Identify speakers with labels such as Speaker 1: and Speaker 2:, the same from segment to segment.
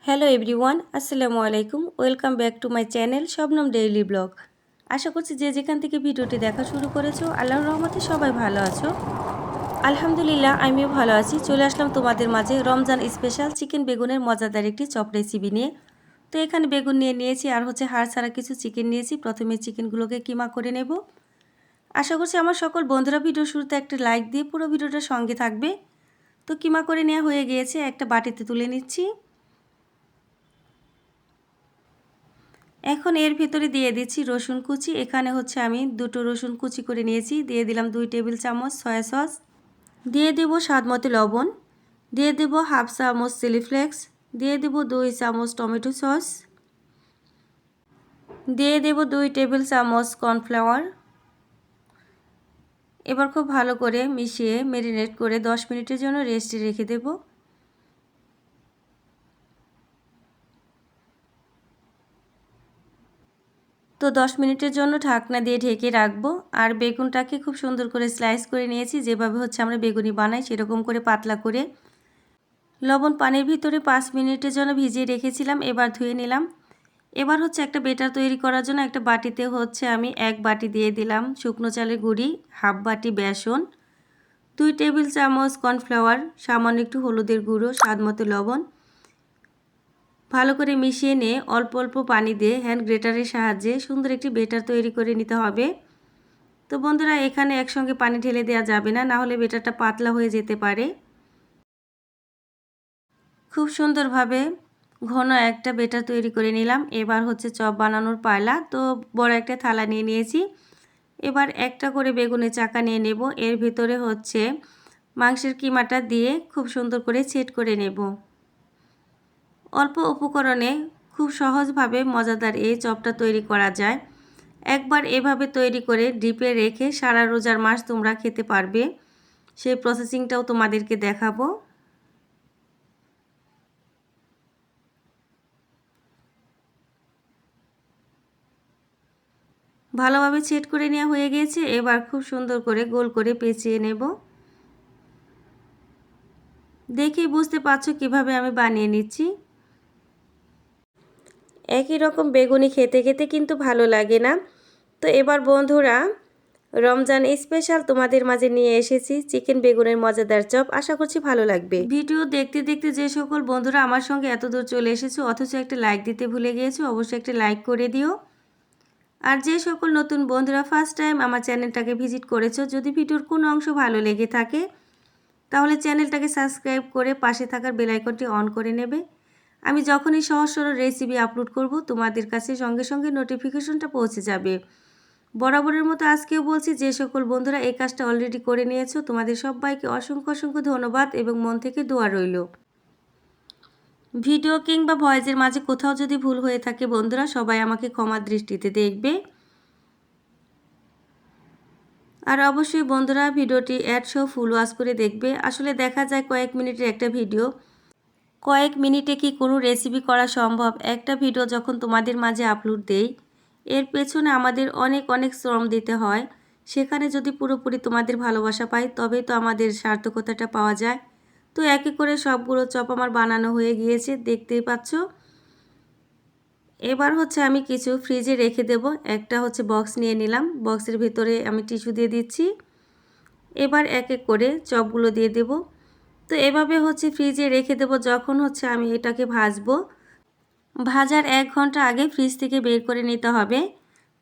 Speaker 1: Hello everyone, আসসালামু আলাইকুম। Welcome back to my channel Shabnam daily blog. আশা করছি যে যেখান থেকে ভিডিওটি দেখা শুরু করেছো আল্লাহর রহমতে সবাই ভালো আছো। আলহামদুলিল্লাহ আমিও ভালো আছি। চলে আসলাম তোমাদের মাঝে রমজান স্পেশাল চিকেন বেগুনের মজাদার একটি চপ রেসিপি নিয়ে। তো এখানে বেগুন নিয়েছি আর হাড় ছাড়া কিছু চিকেন নিয়েছি। প্রথমে চিকেনগুলোকে কিমা করে নেব। আশা করছি আমার সকল বন্ধুরা ভিডিও শুরুতে একটা লাইক দিয়ে পুরো ভিডিওটার সঙ্গে থাকবে। তো কিমা করে নেওয়া হয়ে গিয়েছে, একটা বাটিতে তুলে নিচ্ছি। এখন এর ভিতরে দিয়ে দিচ্ছি রসুন কুচি। এখানে আমি দুটো রসুন কুচি করে নিয়েছি। দিয়ে দিলাম 2 টেবিল চামচ সয়া সস, দিয়ে দেব স্বাদমতো লবণ, দিয়ে দেব হাফ চামচ চিলি ফ্লেক্স, দিয়ে দেব 2 চামচ টমেটো সস, দিয়ে দেব 2 টেবিল চামচ কর্নফ্লাওয়ার। এবার খুব ভালো করে মিশিয়ে ম্যারিনেট করে 10 মিনিটের জন্য রেস্টে রেখে দেব। তো 10 মিনিটের জন্য ঢাকনা দিয়ে ঢেকে রাখবো। আর বেগুনটাকে খুব সুন্দর করে স্লাইস করে নিয়েছি, যেভাবে আমরা বেগুনি বানাই সেরকম করে পাতলা করে। লবণ পানির ভিতরে 5 মিনিটের জন্য ভিজিয়ে রেখেছিলাম, এবার ধুয়ে নিলাম। এবার একটা বেটার তৈরি করার জন্য একটা বাটিতে আমি 1 বাটি দিয়ে দিলাম শুকনো চালের গুঁড়ি, হাফ বাটি বেসন, 2 টেবিল চামচ কর্নফ্লাওয়ার, সামান্য একটু হলুদের গুঁড়ো, স্বাদমতো লবণ। ভালো করে মিশিয়ে নিয়ে অল্প অল্প পানি দিয়ে হ্যান্ড গ্রেটারের সাহায্যে সুন্দর একটি বেটার তৈরি করে নিতে হবে। তো বন্ধুরা, এখানে একসঙ্গে পানি ঢেলে দেওয়া যাবে না, না হলে বেটারটা পাতলা হয়ে যেতে পারে। খুব সুন্দরভাবে ঘন একটা বেটার তৈরি করে নিলাম। এবার চপ বানানোর পালা। তো বড় একটা থালা নিয়ে নিয়েছি। এবার একটা করে বেগুনের চাকা নিয়ে নেব। এর ভিতরে মাংসের কিমাটা দিয়ে খুব সুন্দর করে সেট করে নেব। অল্প উপকরণে খুব সহজভাবে মজাদার এই চপটা তৈরি করা যায়। একবার এভাবে তৈরি করে ডিপে রেখে সারা রোজার মাস তোমরা খেতে পারবে। সেই প্রসেসিংটাও তোমাদেরকে দেখাবো। ভালোভাবে সেট করে নেওয়া হয়ে গেছে। এবার খুব সুন্দর করে গোল করে পেঁচিয়ে নেব। দেখেই বুঝতে পারছো কিভাবে আমি বানিয়ে নিচ্ছি। একই রকম বেগুনি খেতে খেতে কিন্তু ভালো লাগে না। তো এবার বন্ধুরা, রমজান স্পেশাল তোমাদের মাঝে নিয়ে এসেছি চিকেন বেগুনের মজাদার চপ। আশা করছি ভালো লাগবে। ভিডিও দেখতে দেখতে যে সকল বন্ধুরা আমার সঙ্গে এত দূর চলে এসেছো অথচ একটা লাইক দিতে ভুলে গিয়েছো, অবশ্যই একটা লাইক করে দিও। আর যে সকল নতুন বন্ধুরা ফার্স্ট টাইম আমার চ্যানেলটাকে ভিজিট করেছো, যদি ভিডিওর কোনো অংশ ভালো লেগে থাকে তাহলে চ্যানেলটাকে সাবস্ক্রাইব করে পাশে থাকার বেল আইকনটি অন করে নেবে। আমি যখনই সহজ সরল রেসিপি আপলোড করব তোমাদের কাছে সঙ্গে সঙ্গে নোটিফিকেশনটা পৌঁছে যাবে। বরাবরের মতো আজকেও বলছি, যে সকল বন্ধুরা এই কাজটা অলরেডি করে নিয়েছো তোমাদের সবাইকে অসংখ্য অসংখ্য ধন্যবাদ এবং মন থেকে দোয়া রইল। ভিডিও কিংবা ভয়েসের মাঝে কোথাও যদি ভুল হয়ে থাকে বন্ধুরা সবাই আমাকে ক্ষমার দৃষ্টিতে দেখবে। আর অবশ্যই বন্ধুরা ভিডিওটি অ্যাড সহ ফুল ওয়াচ করে দেখবে। আসলে দেখা যায় কয়েক মিনিটের একটা ভিডিও, কয়েক মিনিটে কি কোনো রেসিপি করা সম্ভব? একটা ভিডিও যখন তোমাদের মাঝে আপলোড দেই, এর পেছনে আমাদের অনেক অনেক শ্রম দিতে হয়। সেখানে যদি পুরোপুরি তোমাদের ভালোবাসা পাই তবেই তো আমাদের সার্থকতাটা পাওয়া যায়। তো একে করে সবগুলো চপ আমার বানানো হয়ে গিয়েছে, দেখতেই পাচ্ছ। এবার আমি কিছু ফ্রিজে রেখে দেব। একটা বক্স নিয়ে নিলাম, বক্সের ভিতরে আমি টিস্যু দিয়ে দিচ্ছি। এবার এক এক করে চপগুলো দিয়ে দেব। তো এভাবে ফ্রিজে রেখে দেব। যখন আমি এটাকে ভাজবো, ভাজার 1 ঘন্টা আগে ফ্রিজ থেকে বের করে নিতে হবে।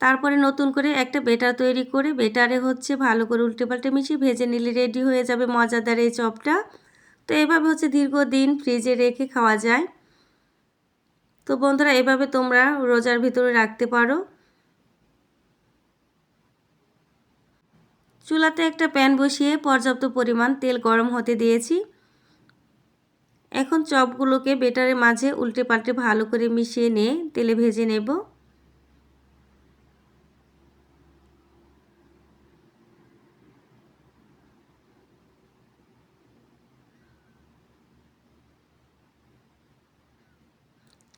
Speaker 1: তারপরে নতুন করে একটা বেটার তৈরি করে বেটারে ভালো করে উল্টে পাল্টে মিশিয়ে ভেজে নিলে রেডি হয়ে যাবে মজাদার এই চপটা। তো এভাবে দীর্ঘদিন ফ্রিজে রেখে খাওয়া যায়। তো বন্ধুরা, এভাবে তোমরা রোজার ভিতরে রাখতে পারো। চুলাতে একটা প্যান বসিয়ে পর্যাপ্ত পরিমাণ তেল গরম হতে দিয়েছি। এখন চপগুলোকে বেটারের মাঝে উল্টে পাল্টে ভালো করে মিশিয়ে নিয়ে তেলে ভেজে নেব।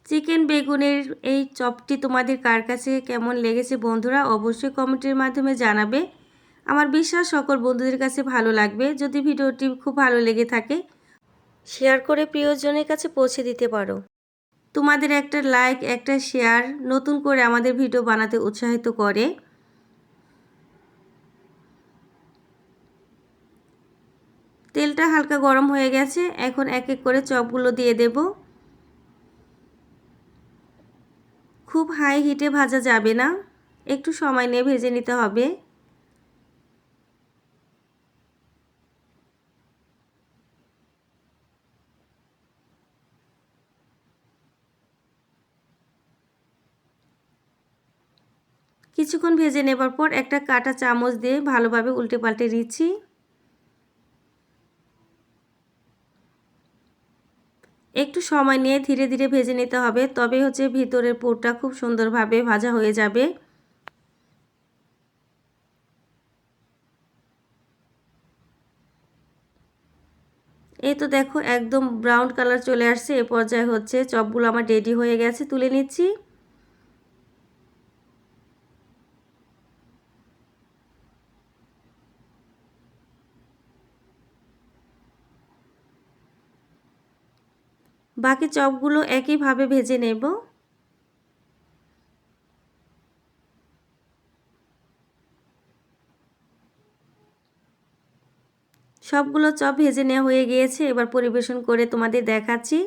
Speaker 1: চিকেন বেগুনের এই চপটি তোমাদের কার কাছে কেমন লেগেছে বন্ধুরা অবশ্যই কমেন্টের মাধ্যমে জানাবে। আমার বিশ্বাস সকল বন্ধুদের কাছে ভালো লাগবে। যদি ভিডিওটি খুব ভালো লেগে থাকে শেয়ার করে প্রিয়জনের কাছে পৌঁছে দিতে পারো। তোমাদের একটা লাইক, একটা শেয়ার নতুন করে আমাদের ভিডিও বানাতে উৎসাহিত করে। তেলটা হালকা গরম হয়ে গেছে, এখন এক এক করে চপগুলো দিয়ে দেব। খুব হাই হিটে ভাজা যাবে না, একটু সময় নিয়ে ভেজে নিতে হবে। কিছুক্ষণ ভেজে নেবার পর একটা কাঁটা চামচ দিয়ে ভালোভাবে উল্টে পাল্টে দিচ্ছি। একটু সময় নিয়ে ধীরে ধীরে ভেজে নিতে হবে, তবে ভিতরের পুরটা খুব সুন্দরভাবে ভাজা হয়ে যাবে। এই তো দেখো একদম ব্রাউন কালার চলে আসছে। এ পর্যায়ে চপগুলো আমার রেডি হয়ে গেছে, তুলে নিচ্ছি। বাকি চপগুলো একইভাবে ভেজে নেব। সবগুলো চপ ভেজে নেওয়া হয়ে গিয়েছে, এবার পরিবেশন করে তোমাদের দেখাচ্ছি।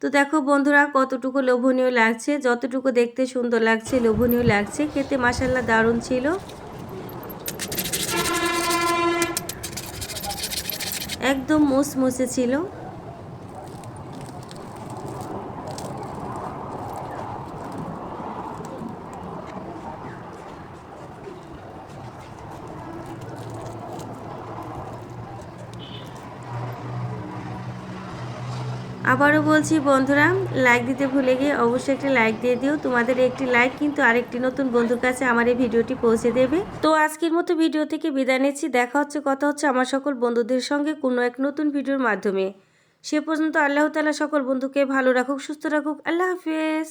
Speaker 1: তো দেখো বন্ধুরা কতটুকু লোভনীয় লাগছে, যতটুকু দেখতে সুন্দর লাগছে লোভনীয় লাগছে, খেতে মাশাআল্লাহ দারুণ ছিল। একদম মুসমুসে ছিল। আবারও বলছি বন্ধুরা, লাইক দিতে ভুলে গিয়ে অবশ্যই একটা লাইক দিয়ে দিও। তোমাদের একটি লাইক কিন্তু আরেকটি নতুন বন্ধুর কাছে আমার এই ভিডিওটি পৌঁছে দেবে। তো আজকের মতো ভিডিও থেকে বিদায় নিচ্ছি। দেখা হচ্ছে কথা হচ্ছে আমার সকল বন্ধুদের সঙ্গে কোনো এক নতুন ভিডিওর মাধ্যমে। সে পর্যন্ত আল্লাহ তাআলা সকল বন্ধুকে ভালো রাখুক, সুস্থ রাখুক। আল্লাহ হাফেজ।